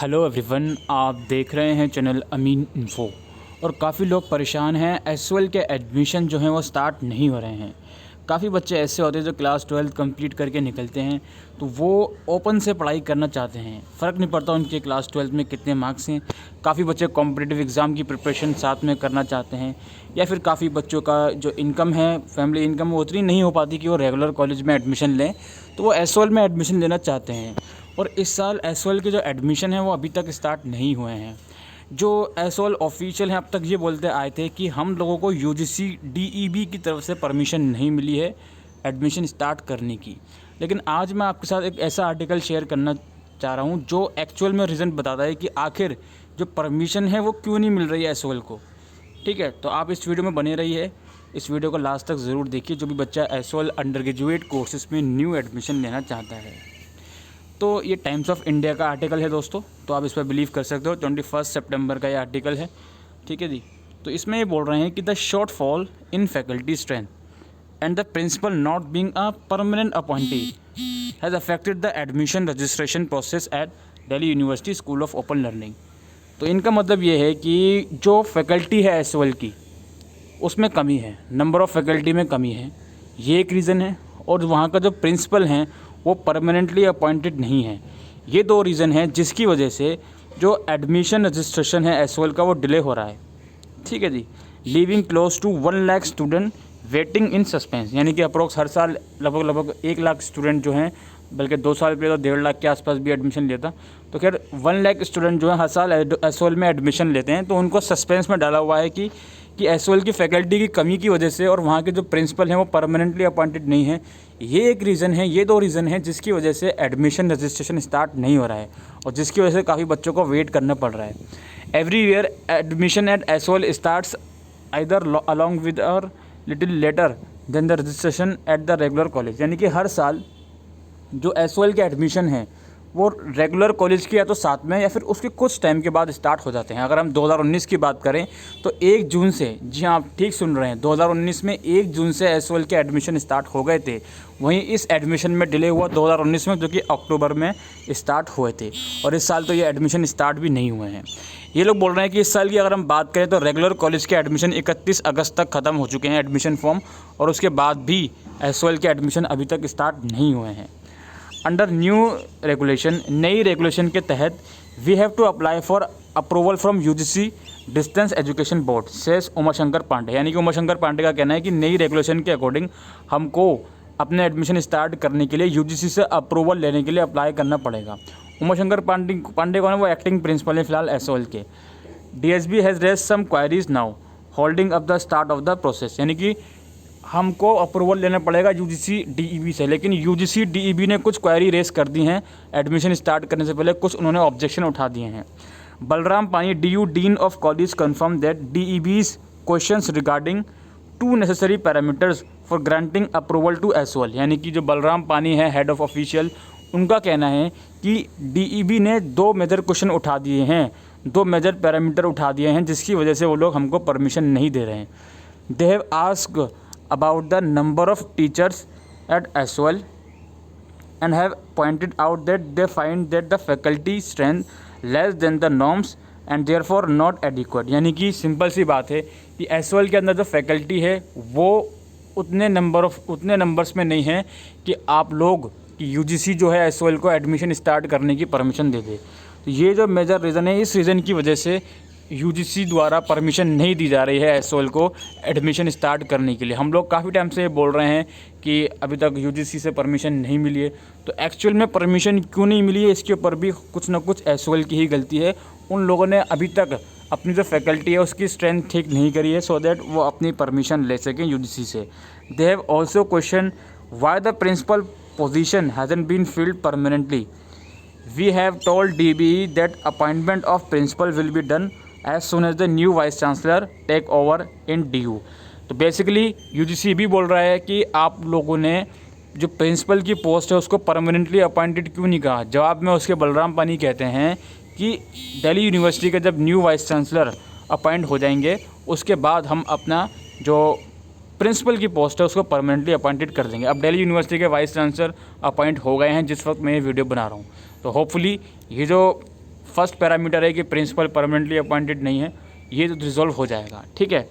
Hello everyone, आप देख रहे हैं चैनल अमीन इन्फो। और काफ़ी लोग परेशान हैं, एसओएल के एडमिशन जो हैं वो स्टार्ट नहीं हो रहे हैं। काफ़ी बच्चे ऐसे होते हैं जो क्लास 12 कंप्लीट करके निकलते हैं, तो वो ओपन से पढ़ाई करना चाहते हैं। फ़र्क नहीं पड़ता उनके क्लास 12 में कितने मार्क्स हैं। काफ़ी बच्चे कॉम्पिटिटिव एग्ज़ाम की प्रिपरेशन साथ में करना चाहते हैं, या फिर काफ़ी बच्चों का जो इनकम है, फैमिली इनकम, वो उतनी नहीं हो पाती कि वो रेगुलर कॉलेज में एडमिशन लें, तो वो एसओएल में एडमिशन लेना चाहते हैं। और इस साल एसओएल के जो एडमिशन है वो अभी तक स्टार्ट नहीं हुए हैं। जो एसओएल ऑफिशियल हैं अब तक ये बोलते आए थे कि हम लोगों को यूजीसी डीईबी की तरफ से परमिशन नहीं मिली है एडमिशन स्टार्ट करने की। लेकिन आज मैं आपके साथ एक ऐसा आर्टिकल शेयर करना चाह रहा हूँ जो एक्चुअल में रीज़न बताता है कि आखिर जो परमिशन है वो क्यों नहीं मिल रही है एसओएल को। ठीक है, तो आप इस वीडियो में बने रहिए, इस वीडियो को लास्ट तक ज़रूर देखिए, जो भी बच्चा एसओएल अंडर ग्रेजुएट कोर्सेज़ में न्यू एडमिशन लेना चाहता है। तो ये टाइम्स ऑफ इंडिया का आर्टिकल है दोस्तों, तो आप इस पर बिलीव कर सकते हो। 21 सितंबर का ये आर्टिकल है, ठीक है जी। तो इसमें ये बोल रहे हैं कि the shortfall in faculty strength and the principal not being a permanent appointee has affected the admission registration process at Delhi University School of Open Learning. तो इनका मतलब ये है कि जो फैकल्टी है एसओएल की, उसमें कमी है, नंबर ऑफ़ फैकल्टी में कमी है, ये एक रीज़न है। और वहाँ का जो प्रिंसिपल हैं वो परमानेंटली अपॉइंटेड नहीं है। ये दो रीज़न हैं जिसकी वजह से जो एडमिशन रजिस्ट्रेशन है एसओएल का वो डिले हो रहा है, ठीक है जी। Leaving close to 1 lakh student waiting in suspense, यानी कि अप्रोक्स हर साल लगभग 1 लाख स्टूडेंट जो हैं, बल्कि 2 साल पहले तो 1.5 लाख के आसपास भी एडमिशन लिया था। तो खैर 1 लाख स्टूडेंट जो है हर साल एसओएल में एडमिशन लेते हैं, तो उनको सस्पेंस में डाला हुआ है कि एसओएल की फैकल्टी की कमी की वजह से और वहाँ के जो प्रिंसिपल हैं वो परमानेंटली अपॉइंटेड नहीं है। ये एक रीज़न है, ये दो रीज़न हैं जिसकी वजह से एडमिशन रजिस्ट्रेशन स्टार्ट नहीं हो रहा है, और जिसकी वजह से काफ़ी बच्चों को वेट करना पड़ रहा है। Every year admission at SOL starts either along with or little later than the registration at the regular college, यानी कि हर साल जो एसओएल के एडमिशन हैं वो रेगुलर कॉलेज की या तो साथ में या फिर उसके कुछ टाइम के बाद स्टार्ट हो जाते हैं। अगर हम 2019 की बात करें तो 1 जून से, जी हाँ आप ठीक सुन रहे हैं, 2019 में 1 जून से एसओएल के एडमिशन स्टार्ट हो गए थे। वहीं इस एडमिशन में डिले हुआ 2019 में, जो कि अक्टूबर में स्टार्ट हुए थे, और इस साल तो ये एडमिशन स्टार्ट भी नहीं हुए हैं। ये लोग बोल रहे हैं कि इस साल की अगर हम बात करें तो रेगुलर कॉलेज के एडमिशन 31 अगस्त तक ख़त्म हो चुके हैं एडमिशन फॉर्म, और उसके बाद भी एसओएल के एडमिशन अभी तक स्टार्ट नहीं हुए हैं। अंडर न्यू रेगुलेशन, नई रेगुलेशन के तहत we have to apply for approval from UGC distance education board, says Umashankar Pandey. यानी कि उमाशंकर पांडे का कहना है कि नई रेगुलेशन के अकॉर्डिंग हमको अपने एडमिशन स्टार्ट करने के लिए यूजीसी से अप्रूवल लेने के लिए अप्लाई करना पड़ेगा। उमाशंकर पांडे कौन है? वो एक्टिंग प्रिंसिपल है फिलहाल एसओएल के। DSB has raise some queries now holding up the start of the process, यानी कि हमको अप्रूवल लेना पड़ेगा यूजीसी डीईबी से, लेकिन यूजीसी डीईबी ने कुछ क्वेरी रेस कर दी हैं एडमिशन स्टार्ट करने से पहले, कुछ उन्होंने ऑब्जेक्शन उठा दिए हैं। Balram Pani DU dean of college confirm that DEB's questions regarding 2 necessary parameters for granting approval to SOL, यानी कि जो बलराम पानी है हेड ऑफ ऑफिशियल, उनका कहना है कि डीईबी ने 2 मेजर क्वेश्चन उठा दिए हैं, 2 मेजर पैरामीटर उठा दिए हैं, जिसकी वजह से वो लोग हमको परमिशन नहीं दे रहे हैं। They have asked about the number of teachers at SOL and have pointed out that they find that the faculty strength less than the norms and therefore not adequate, यानी कि सिंपल सी बात है कि SOL के अंदर जो faculty है वो उतने नंबर्स में नहीं है कि आप लोग कि यूजीसी जो है SOL को एडमिशन स्टार्ट करने की परमिशन दे दे। तो ये जो मेजर रीज़न है, इस रीज़न की वजह से यूजीसी द्वारा परमिशन नहीं दी जा रही है एसओएल को एडमिशन स्टार्ट करने के लिए। हम लोग काफ़ी टाइम से बोल रहे हैं कि अभी तक यूजीसी से परमिशन नहीं मिली है, तो एक्चुअल में परमिशन क्यों नहीं मिली है इसके ऊपर भी कुछ ना कुछ एसओएल की ही गलती है। उन लोगों ने अभी तक अपनी जो फैकल्टी है उसकी स्ट्रेंथ ठीक नहीं करी है, सो दैट वो अपनी परमिशन ले सकें यूजीसी से। They have also question why the principal position hasn't been filled permanently. We have told DB that appointment of principal will be done as soon as the new vice chancellor take over in DU. तो basically UGC भी बोल रहा है कि आप लोगों ने जो प्रिंसिपल की पोस्ट है उसको परमानेंटली अपॉइंटेड क्यों नहीं कहा। जवाब में उसके बलराम पानी कहते हैं कि दिल्ली यूनिवर्सिटी का जब न्यू वाइस चांसलर अपॉइंट हो जाएंगे उसके बाद हम अपना जो प्रिंसिपल की पोस्ट है उसको परमानेंटली अपॉइंटेड कर देंगे। अब दिल्ली यूनिवर्सिटी के वाइस चांसलर अपॉइंट हो गए हैं जिस वक्त मैं ये वीडियो बना रहा हूँ, तो होपफुली ये जो फर्स्ट पैरामीटर है कि प्रिंसिपल परमानेंटली अपॉइंटेड नहीं है, ये तो रिजॉल्व हो जाएगा, ठीक है।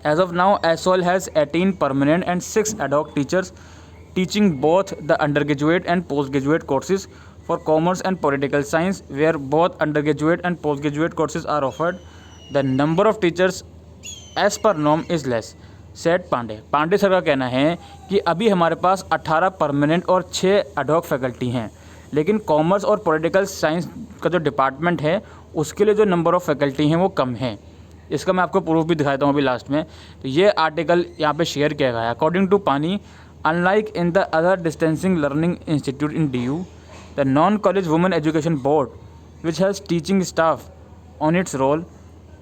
As of now SOL has 18 permanent and 6 ad hoc teachers teaching both the undergraduate and postgraduate courses for commerce and political science, where both undergraduate and postgraduate courses are offered. The number of teachers as per norm is less, said Pandey. Pandey sir का कहना है कि अभी हमारे पास 18 permanent और 6 ad hoc faculty हैं, लेकिन commerce और पॉलिटिकल साइंस का जो डिपार्टमेंट है उसके लिए जो नंबर ऑफ़ फैकल्टी हैं वो कम है। इसका मैं आपको प्रूफ भी दिखाता हूँ अभी लास्ट में। तो ये आर्टिकल यहाँ पे शेयर किया गया है। अकॉर्डिंग टू पानी, unlike in the other distancing learning institute in DU, the non-college women education board, which has teaching staff on its roll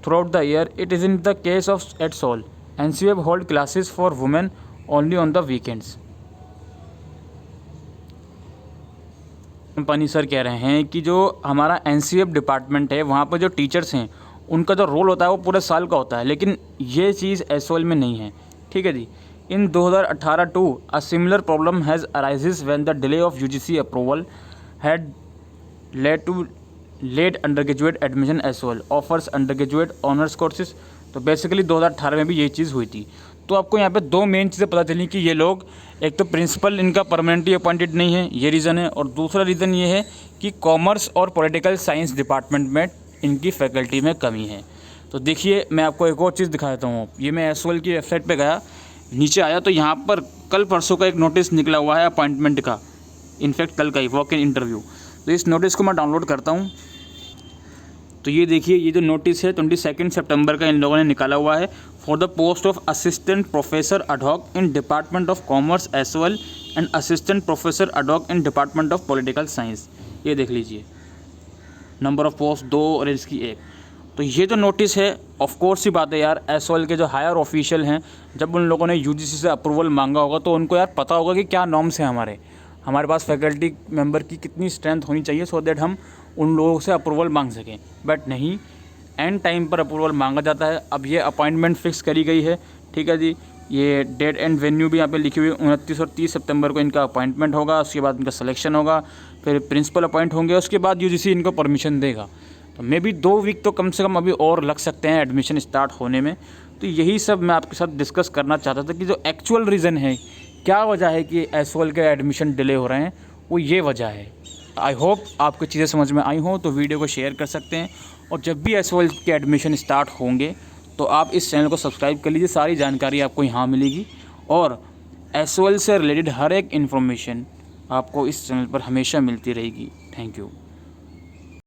throughout the year, it is in the case of at Seoul, NCF hold classes for women only on the weekends. पानी sir कह रहे हैं कि जो हमारा NCF department है वहाँ पर जो टीचर्स हैं उनका जो रोल होता है वो पूरे साल का होता है, लेकिन ये चीज़ एसओएल में नहीं है, ठीक है जी। In 2018 too, a similar problem has arises when the delay of UGC approval had led to late undergraduate admission as well, offers undergraduate honors courses। तो बेसिकली 2018 में भी यही चीज़ हुई थी। तो आपको यहाँ पे दो मेन चीज़ें पता चली कि ये लोग, एक तो प्रिंसिपल इनका परमानेंटली अपॉइंटेड नहीं है, ये रीज़न है, और दूसरा रीज़न ये है कि कॉमर्स और पॉलिटिकल साइंस डिपार्टमेंट में इनकी फैकल्टी में कमी है। तो देखिए मैं आपको एक और चीज़ दिखा देता हूँ। ये मैं एसओएल की वेबसाइट पर गया, नीचे आया तो यहाँ पर कल परसों का एक नोटिस निकला हुआ है अपॉइंटमेंट का, इनफैक्ट कल का ही वॉक इन इंटरव्यू। तो इस नोटिस को मैं डाउनलोड करता हूँ। तो ये देखिए, ये जो नोटिस है 22 सितंबर का इन लोगों ने निकाला हुआ है, for the post of assistant professor ad hoc in department of commerce SOL and assistant professor ad hoc in department of political science. ये देख लीजिए, नंबर ऑफ पोस्ट 2 और इसकी 1। तो ये जो नोटिस है, ऑफ कोर्स ही बात है यार, एसओएल के जो हायर ऑफिशियल हैं, जब उन लोगों ने यूजीसी से अप्रूवल मांगा होगा तो उनको यार पता होगा कि क्या नॉर्म्स हैं हमारे पास फैकल्टी मेंबर की कितनी स्ट्रेंथ होनी चाहिए, सो दैट हम उन लोगों से अप्रूवल मांग सकें। बट नहीं, एंड टाइम पर अप्रूवल मांगा जाता है। अब ये अपॉइंटमेंट फिक्स करी गई है, ठीक है जी। ये डेट एंड वेन्यू भी यहाँ पे लिखी हुई है, 29 और 30 सितंबर को इनका अपॉइंटमेंट होगा, उसके बाद इनका सिलेक्शन होगा, फिर प्रिंसिपल अपॉइंट होंगे, उसके बाद यूजीसी इनको परमिशन देगा। तो मे बी 2 वीक तो कम से कम अभी और लग सकते हैं एडमिशन स्टार्ट होने में। तो यही सब मैं आपके साथ डिस्कस करना चाहता था कि जो एक्चुअल रीज़न है, क्या वजह है कि एसओएल के एडमिशन डिले हो रहे हैं, वो ये वजह है। आई होप आपको चीज़ें समझ में आई हों, तो वीडियो को शेयर कर सकते हैं। और जब भी एसओएल के एडमिशन स्टार्ट होंगे तो आप इस चैनल को सब्सक्राइब कर लीजिए, सारी जानकारी आपको यहाँ मिलेगी। और एसओएल से रिलेटेड हर एक इन्फॉर्मेशन आपको इस चैनल पर हमेशा मिलती रहेगी। Thank you.